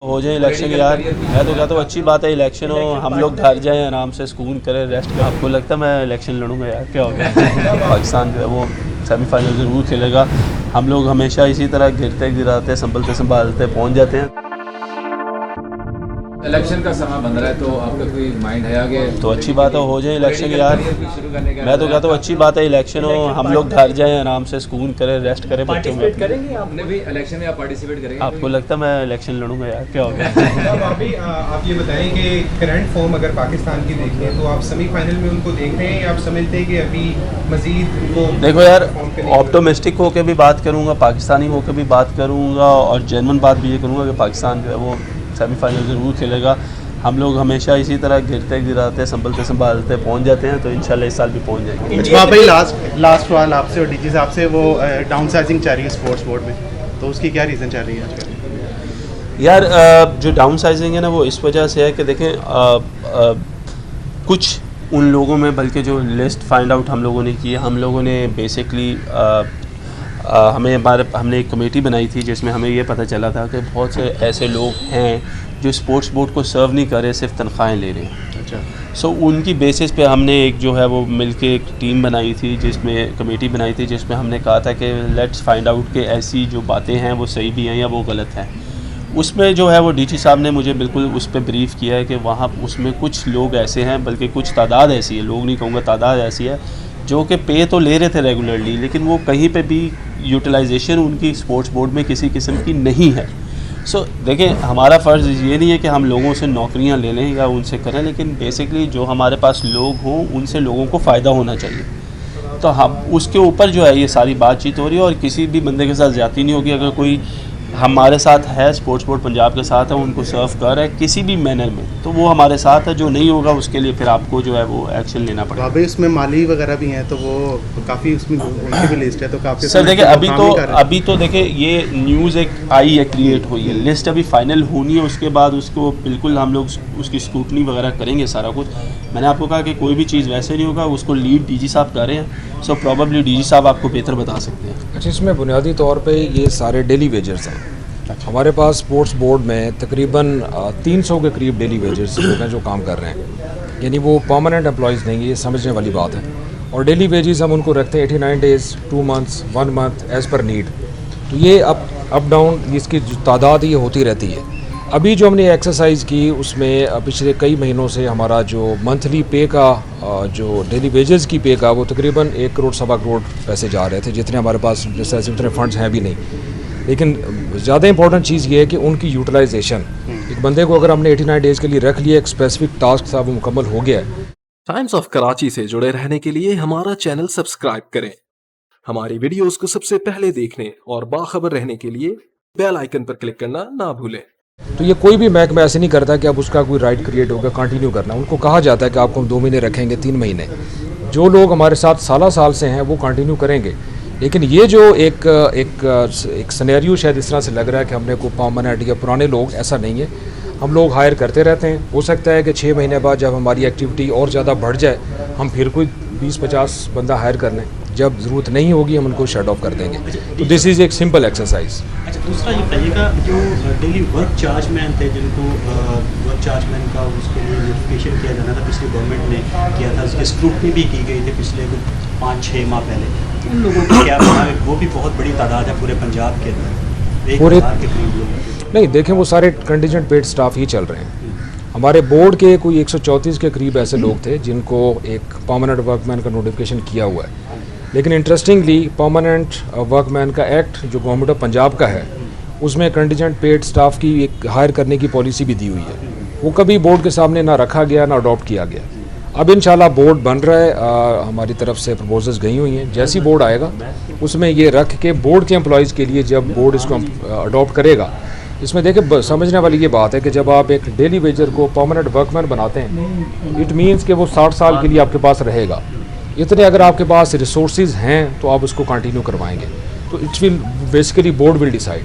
हो जाए इलेक्शन यार। मैं तो कहता हूँ अच्छी बात है इलेक्शन हो, हम लोग घर जाएं आराम से सुकून करें रेस्ट करें। आपको लगता है मैं इलेक्शन लड़ूंगा यार? क्या हो गया पाकिस्तान जो है वो सेमीफाइनल ज़रूर खेलेगा। हम लोग हमेशा इसी तरह गिरते गिराते संभलते संभालते पहुँच जाते हैं। इलेक्शन का समय बन रहा है तो आपका कोई माइंड है आगे? तो अच्छी बात है हो जाए इलेक्शन यार। मैं तो कहता हूँ अच्छी बात है इलेक्शन हो, हम लोग घर जाएं आराम से सुकून करें रेस्ट करें। बच्चों में करेंगे आपने भी इलेक्शन में आप पार्टिसिपेट करेंगे? आपको लगता है मैं इलेक्शन लड़ूंगा यार? क्या हो गया अभी आप ये बताएं कि करंट फॉर्म अगर पाकिस्तान की देखें तो आप सेमीफाइनल में उनको देख रहे हैं या आप समझते हैं कि अभी मजीद वो? देखो यार, ऑप्टोमिस्टिक होकर भी बात करूंगा, पाकिस्तानी होकर भी बात करूंगा और जेन्युइन बात भी ये करूंगा कि पाकिस्तान जो है वो सेमीफाइनल ज़रूर खेलेगा। हम लोग हमेशा इसी तरह गिरते गिराते संभलते संभालते पहुंच जाते हैं, तो इंशाल्लाह इस साल भी पहुंच जाएंगे। अच्छा भाई, लास्ट सवाल आपसे और डीजी साहब से, वो डाउन साइजिंग चल रही है स्पोर्ट्स बोर्ड में, तो उसकी क्या रीज़न चल रही है आजकल? यार जो डाउन साइजिंग है ना वो इस वजह से है कि देखें कुछ उन लोगों में, बल्कि जो लिस्ट फाइंड आउट हम लोगों ने की, हम लोगों ने बेसिकली हमने एक कमेटी बनाई थी जिसमें हमें ये पता चला था कि बहुत से ऐसे लोग हैं जो स्पोर्ट्स बोर्ड को सर्व नहीं कर रहे, सिर्फ तनख्वाहें ले रहे हैं। अच्छा। सो उनकी बेसिस पे हमने एक जो है वो मिलके एक टीम बनाई थी, जिसमें कमेटी बनाई थी, जिसमें हमने कहा था कि लेट्स फाइंड आउट कि ऐसी जो बातें हैं वो सही भी हैं या वो गलत हैं। उसमें जो है वो डीजी साहब ने मुझे बिल्कुल उस पर ब्रीफ़ किया है कि वहाँ उसमें कुछ लोग ऐसे हैं, बल्कि कुछ तादाद ऐसी है, लोग नहीं कहूँगा तादाद ऐसी है, जो कि पे तो ले रहे थे रेगुलरली, लेकिन वो कहीं पे भी यूटिलाइजेशन उनकी स्पोर्ट्स बोर्ड में किसी किस्म की नहीं है। सो देखें, हमारा फ़र्ज़ ये नहीं है कि हम लोगों से नौकरियां ले लें या उनसे करें, लेकिन बेसिकली जो हमारे पास लोग हों उनसे लोगों को फ़ायदा होना चाहिए। तो हम उसके ऊपर जो है ये सारी बातचीत हो रही है और किसी भी बंदे के साथ ज़्यादती नहीं होगी। अगर कोई हमारे साथ है, स्पोर्ट्स बोर्ड पंजाब के साथ है, उनको सर्व कर रहा है किसी भी मैनर में, तो वो हमारे साथ है। जो नहीं होगा उसके लिए फिर आपको जो है वो एक्शन लेना पड़ेगा। अभी उसमें माली वगैरह भी हैं, तो वो काफ़ी उसमें उनकी भी लिस्ट है, तो काफ़ी सर देखिए अभी तो देखिए ये न्यूज़ एक आई है, क्रिएट हुई है, लिस्ट अभी फाइनल होनी है, उसके बाद उसको बिल्कुल हम लोग उसकी स्क्रूटनी वगैरह करेंगे सारा कुछ। मैंने आपको कहा कि कोई भी चीज़ वैसे नहीं होगा, उसको लीड डीजी साहब कर रहे हैं, सो प्रॉबेबली डीजी साहब आपको बेहतर बता सकते हैं। अच्छा, इसमें बुनियादी तौर पे ये सारे डेली वेजर्स हैं। हमारे पास स्पोर्ट्स बोर्ड में तकरीबन 300 के करीब डेली वेजर्स लोग हैं जो काम कर रहे हैं, यानी वो परमानेंट एम्प्लॉयज़ नहीं है, ये समझने वाली बात है। और डेली वेजेस हम उनको रखते हैं 89 days, 2 months, 1 month as per need. तो ये अप डाउन इसकी तादाद ये होती रहती है। अभी जो हमने एक्सरसाइज की उसमें पिछले कई महीनों से हमारा जो मंथली पे का जो डेली वेजेस की पे का वो तकरीबन 1 करोड़ सवा करोड़ पैसे जा रहे थे, जितने हमारे पास जैसे उतने फंड्स हैं भी नहीं। लेकिन ज़्यादा इंपॉर्टेंट चीज़ ये है कि उनकी यूटिलाइजेशन, एक बंदे को अगर हमने 89 डेज़ के लिए रख लिया, एक स्पेसिफिक टास्क था वो मुकम्मल हो गया है। टाइम्स ऑफ कराची से जुड़े रहने के लिए हमारा चैनल सब्सक्राइब करें। हमारी वीडियोस को सबसे पहले देखने और बाखबर रहने के लिए बेल आइकन पर क्लिक करना ना भूलें। तो ये कोई भी महकमा ऐसे नहीं करता कि अब उसका कोई राइट क्रिएट होगा कंटिन्यू करना। उनको कहा जाता है कि आपको हम 2 महीने रखेंगे, 3 महीने। जो लोग हमारे साथ साल से हैं वो कंटिन्यू करेंगे। लेकिन ये जो एक सिनेरियो शायद इस तरह से लग रहा है कि हमने को परमानेंट या पुराने लोग, ऐसा नहीं है। हम लोग हायर करते रहते हैं। हो सकता है कि 6 महीने बाद जब हमारी एक्टिविटी और ज़्यादा बढ़ जाए हम फिर कोई 20-50 बंदा हायर कर लें। जब ज़रूरत नहीं होगी हम उनको शट ऑफ कर देंगे। तो दिस इज़ एक सिंपल एक्सरसाइज। अच्छा, दूसरा ये बताइएगा, जो डेली वर्क चार्जमैन थे जिनको वर्क चार्जमैन का उसके लिए नोटिफिकेशन किया जाना था, पिछली गवर्नमेंट ने किया था, उसकी स्क्रूटनी भी की गई थी पिछले 5-6 माह पहले। उन लोगों को क्या बना? वो भी बहुत बड़ी तादाद है पूरे पंजाब के अंदर, 1000 के करीब लोग। नहीं, देखें वो सारे कंटिजेंट पेड स्टाफ ही चल रहे हैं। हमारे बोर्ड के कोई 134 के करीब ऐसे लोग थे जिनको एक परमानेंट वर्कमैन का नोटिफिकेशन किया हुआ है। लेकिन इंटरेस्टिंगली परमानेंट वर्कमैन का एक्ट जो गवर्नमेंट ऑफ पंजाब का है उसमें कंटिजेंट पेड स्टाफ की एक हायर करने की पॉलिसी भी दी हुई है। वो कभी बोर्ड के सामने ना रखा गया ना अडॉप्ट किया गया। अब इंशाल्लाह बोर्ड बन रहा है, हमारी तरफ से प्रपोजल्स गई हुई हैं। जैसी बोर्ड आएगा उसमें ये रख के बोर्ड के एम्प्लॉयज़ के लिए जब बोर्ड इसको अडॉप्ट करेगा, इसमें देखिए समझने वाली ये बात है कि जब आप एक डेली वेजर को परमानेंट वर्कमैन बनाते हैं, इट मीन्स कि वो 60 साल के लिए आपके पास रहेगा। इतने अगर आपके पास रिसोर्सेज हैं तो आप उसको कंटिन्यू करवाएंगे। तो it's will basically board will decide.